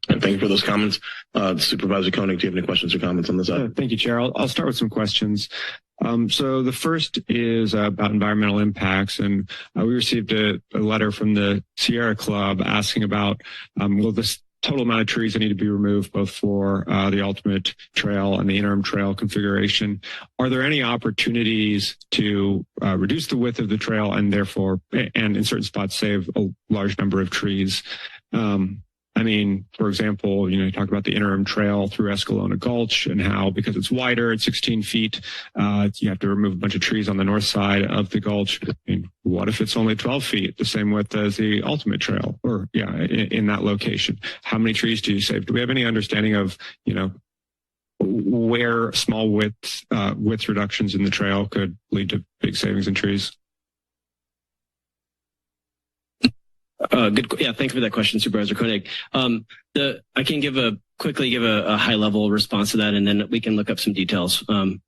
And thank you for those comments. Supervisor Koenig, do you have any questions or comments on this? Thank you, Chair. I'll start with some questions. So the first is about environmental impacts, and we received a letter from the Sierra Club asking about will this total amount of trees that need to be removed both for the ultimate trail and the interim trail configuration. Are there any opportunities to reduce the width of the trail and therefore, and in certain spots, save a large number of trees? I mean, for example, you talked about the interim trail through Escalona Gulch and how, because it's wider at 16 feet, you have to remove a bunch of trees on the north side of the gulch. I mean, what if it's only 12 feet, the same width as the ultimate trail, or in that location? How many trees do you save? Do we have any understanding of, where small width reductions in the trail could lead to big savings in trees? Good. Yeah, thank you for that question, Supervisor Koenig. I can quickly give a high level response to that, and then we can look up some details in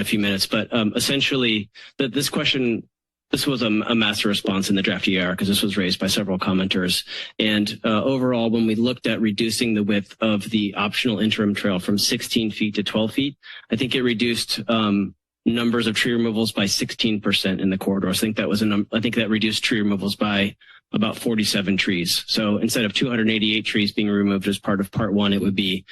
a few minutes. But essentially, this was a master response in the draft EIR because this was raised by several commenters. And overall, when we looked at reducing the width of the optional interim trail from 16 feet to 12 feet, I think it reduced numbers of tree removals by 16% in the corridor. So I think that reduced tree removals by about 47 trees. So instead of 288 trees being removed as part of part one, it would be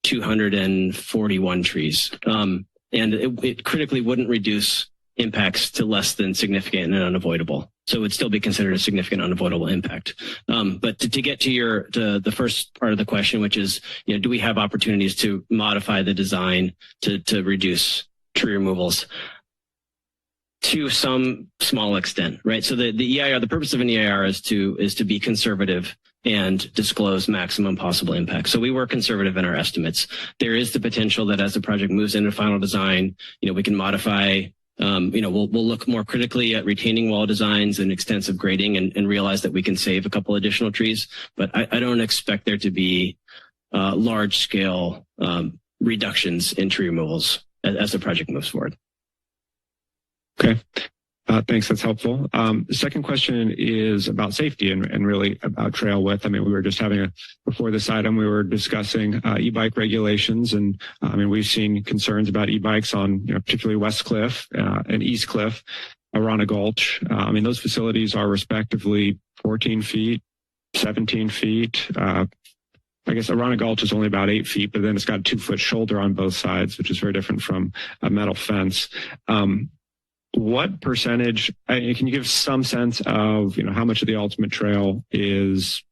241 trees. And it critically wouldn't reduce impacts to less than significant and unavoidable. So it would still be considered a significant unavoidable impact. But to get to the first part of the question, which is, do we have opportunities to modify the design to reduce tree removals? To some small extent, right? So the EIR, the purpose of an EIR is to be conservative and disclose maximum possible impact. So we were conservative in our estimates. There is the potential that as the project moves into final design, we can modify. We'll look more critically at retaining wall designs and extensive grading and realize that we can save a couple additional trees. But I don't expect there to be large scale reductions in tree removals as the project moves forward. Okay. Thanks. That's helpful. The second question is about safety and really about trail width. I mean, we were just before this item, we were discussing e-bike regulations. And we've seen concerns about e-bikes on, particularly West Cliff and East Cliff, Arana Gulch. Those facilities are respectively 14 feet, 17 feet. I guess Arana Gulch is only about 8 feet, but then it's got a 2-foot shoulder on both sides, which is very different from a metal fence. What percentage, can you give some sense of, how much of the ultimate trail is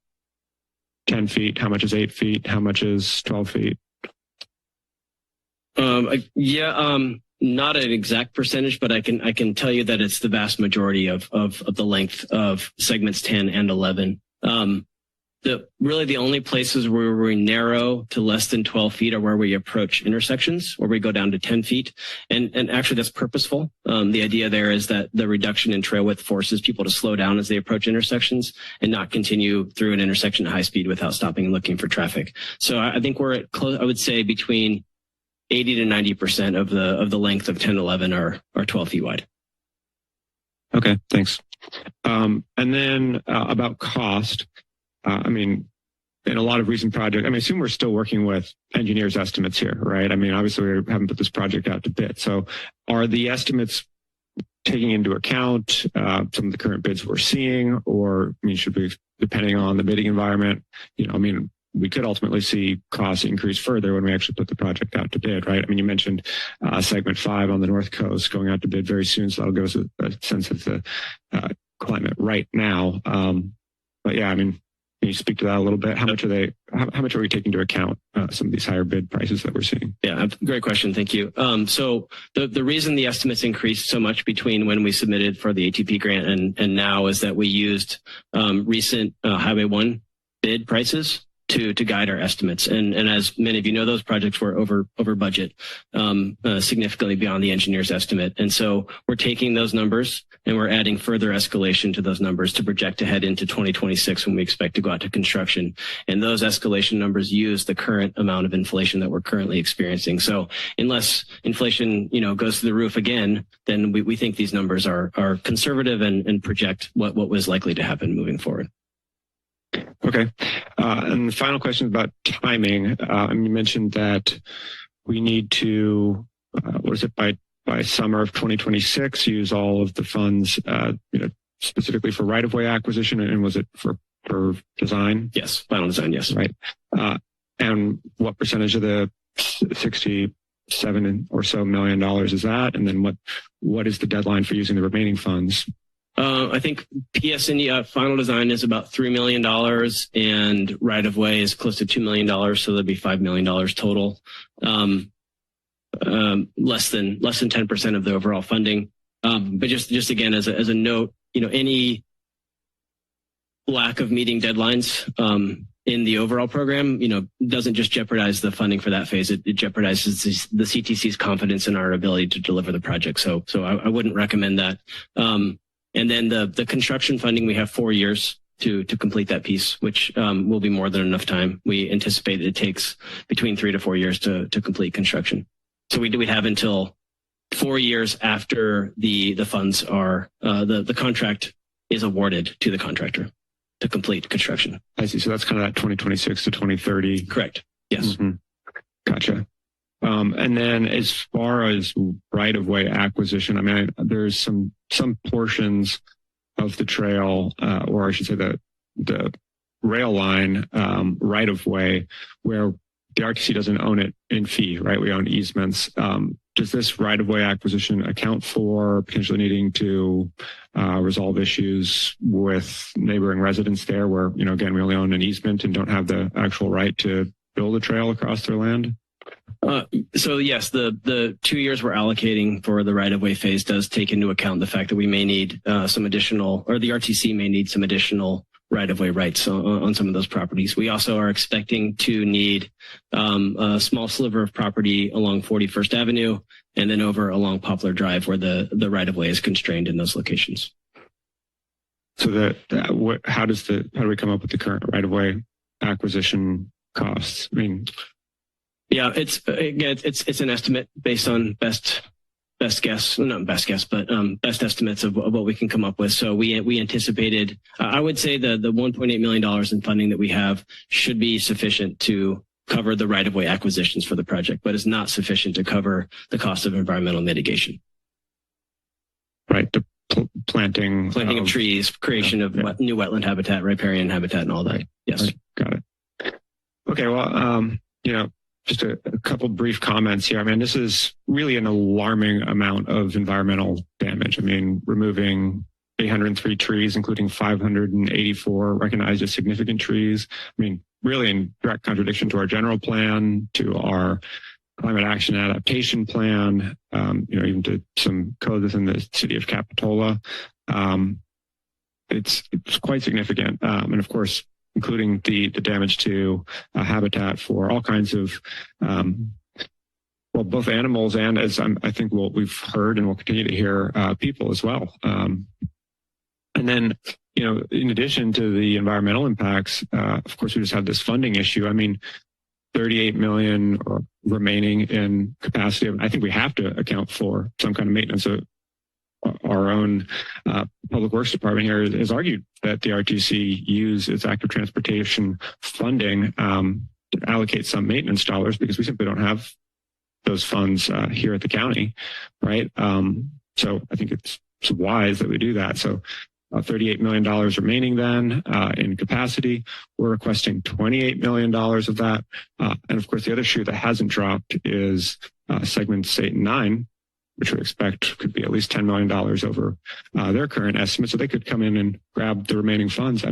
10 feet? How much is 8 feet? How much is 12 feet? Not an exact percentage, but I can tell you that it's the vast majority of the length of segments 10 and 11. Really the only places where we narrow to less than 12 feet are where we approach intersections, where we go down to 10 feet. And actually that's purposeful. The idea there is that the reduction in trail width forces people to slow down as they approach intersections and not continue through an intersection at high speed without stopping and looking for traffic. So I think we're at close, I would say between 80 to 90% of the length of 10, 11 are 12 feet wide. Okay, thanks. And then about cost. In a lot of recent projects, I assume we're still working with engineers' estimates here, right? Obviously we haven't put this project out to bid. So are the estimates taking into account some of the current bids we're seeing, or should we, depending on the bidding environment, we could ultimately see costs increase further when we actually put the project out to bid, right? You mentioned segment 5 on the North Coast going out to bid very soon, so that'll give us a sense of the climate right now. But yeah, can you speak to that a little bit? How much are we taking into account some of these higher bid prices that we're seeing? Yeah, great question. Thank you. So the reason the estimates increased so much between when we submitted for the ATP grant and now is that we used recent Highway 1 bid prices to guide our estimates. And as many of you know, those projects were over budget, significantly beyond the engineer's estimate. And so we're taking those numbers and we're adding further escalation to those numbers to project ahead into 2026 when we expect to go out to construction. And those escalation numbers use the current amount of inflation that we're currently experiencing. So unless inflation, goes to the roof again, then we think these numbers are conservative and project what was likely to happen moving forward. Okay. And the final question is about timing. You mentioned that we need to, by summer of 2026, use all of the funds, specifically for right-of-way acquisition, and was it for design? Yes, final design, yes. Right. And what percentage of the 67 or so $million is that? And then what is the deadline for using the remaining funds? I think PS&E final design is about $3 million, and right-of-way is close to $2 million, so there'd be $5 million total. Less than 10% of the overall funding. But just again, as a note, any lack of meeting deadlines in the overall program, doesn't just jeopardize the funding for that phase. It jeopardizes the CTC's confidence in our ability to deliver the project. So I wouldn't recommend that. And then the construction funding, we have 4 years to complete that piece, which will be more than enough time. We anticipate it takes between 3 to 4 years to complete construction. So we'd have until 4 years after the funds are, the contract is awarded to the contractor to complete construction. I see. So that's kind of that 2026 to 2030. Correct. Yes. Mm-hmm. Gotcha. And then as far as right-of-way acquisition, there's some portions of the trail, or I should say the rail line right-of-way where the RTC doesn't own it in fee, right? We own easements. Does this right-of-way acquisition account for potentially needing to resolve issues with neighboring residents there where, again, we only own an easement and don't have the actual right to build a trail across their land? So yes, the 2 years we're allocating for the right-of-way phase does take into account the fact that we may need some additional, or the RTC may need some additional right-of-way rights on some of those properties. We also are expecting to need a small sliver of property along 41st Avenue and then over along Poplar Drive where the right-of-way is constrained in those locations. So how do we come up with the current right-of-way acquisition costs? Yeah, it's an estimate based on best guess, not best guess, but best estimates of what we can come up with. So we anticipated, I would say the $1.8 million in funding that we have should be sufficient to cover the right-of-way acquisitions for the project, but is not sufficient to cover the cost of environmental mitigation. Right, the planting of trees, creation of new wetland habitat, riparian habitat, and all that. Right. Yes. Right. Got it. Okay, well, just a couple brief comments here. This is really an alarming amount of environmental damage. Removing 803 trees, including 584 recognized as significant trees. Really in direct contradiction to our general plan, to our climate action adaptation plan, even to some code within the city of Capitola. It's quite significant. And of course, including the damage to habitat for all kinds of, both animals and, as I think what we've heard and will continue to hear, people as well. And then, in addition to the environmental impacts, of course, we just have this funding issue. 38 million remaining in capacity. I think we have to account for some kind of maintenance. Our own public works department here has argued that the RTC use its active transportation funding to allocate some maintenance dollars because we simply don't have those funds here at the county, right? So I think it's wise that we do that. So $38 million remaining then in capacity. We're requesting $28 million of that. And of course, the other shoe that hasn't dropped is segments 8 and 9, which we expect could be at least $10 million over their current estimate. So they could come in and grab the remaining funds.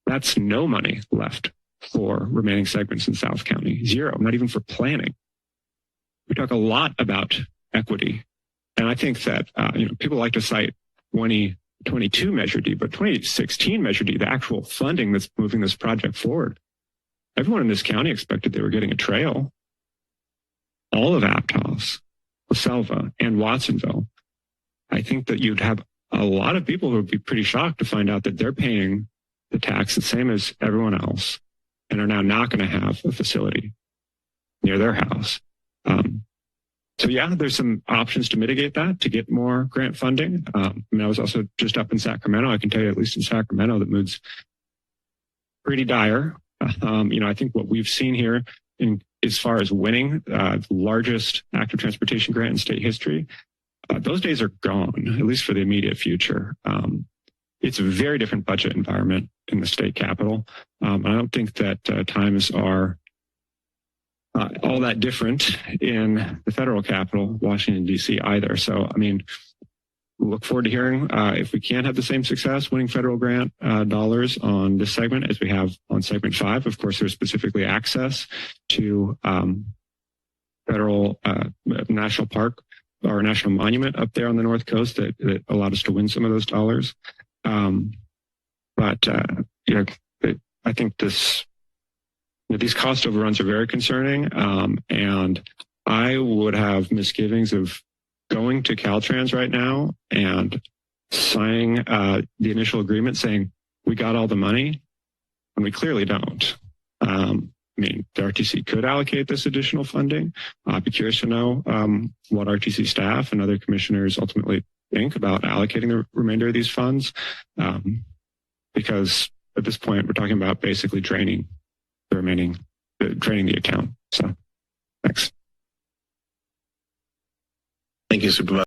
That's no money left for remaining segments in South County. Zero, not even for planning. We talk a lot about equity. And I think that, people like to cite 2022 Measure D, but 2016 Measure D, the actual funding that's moving this project forward. Everyone in this county expected they were getting a trail. All of Aptos, LaSelva, and Watsonville. I think that you'd have a lot of people who would be pretty shocked to find out that they're paying the tax the same as everyone else and are now not going to have a facility near their house. So yeah, there's some options to mitigate that, to get more grant funding. I was also just up in Sacramento. I can tell you, at least in Sacramento, that moves pretty dire. I think what we've seen here as far as winning the largest active transportation grant in state history, those days are gone, at least for the immediate future. It's a very different budget environment in the state capitol. I don't think that times are all that different in the federal capital, Washington, D.C. either. So, look forward to hearing if we can have the same success winning federal grant dollars on this segment as we have on segment 5. Of course, there's specifically access to federal national park or national monument up there on the North Coast that allowed us to win some of those dollars. I think these cost overruns are very concerning, and I would have misgivings of going to Caltrans right now and signing the initial agreement saying we got all the money, and we clearly don't. The RTC could allocate this additional funding. I'd be curious to know what RTC staff and other commissioners ultimately think about allocating the remainder of these funds, because at this point we're talking about basically draining the account. So, thanks. Thank you, Supervisor.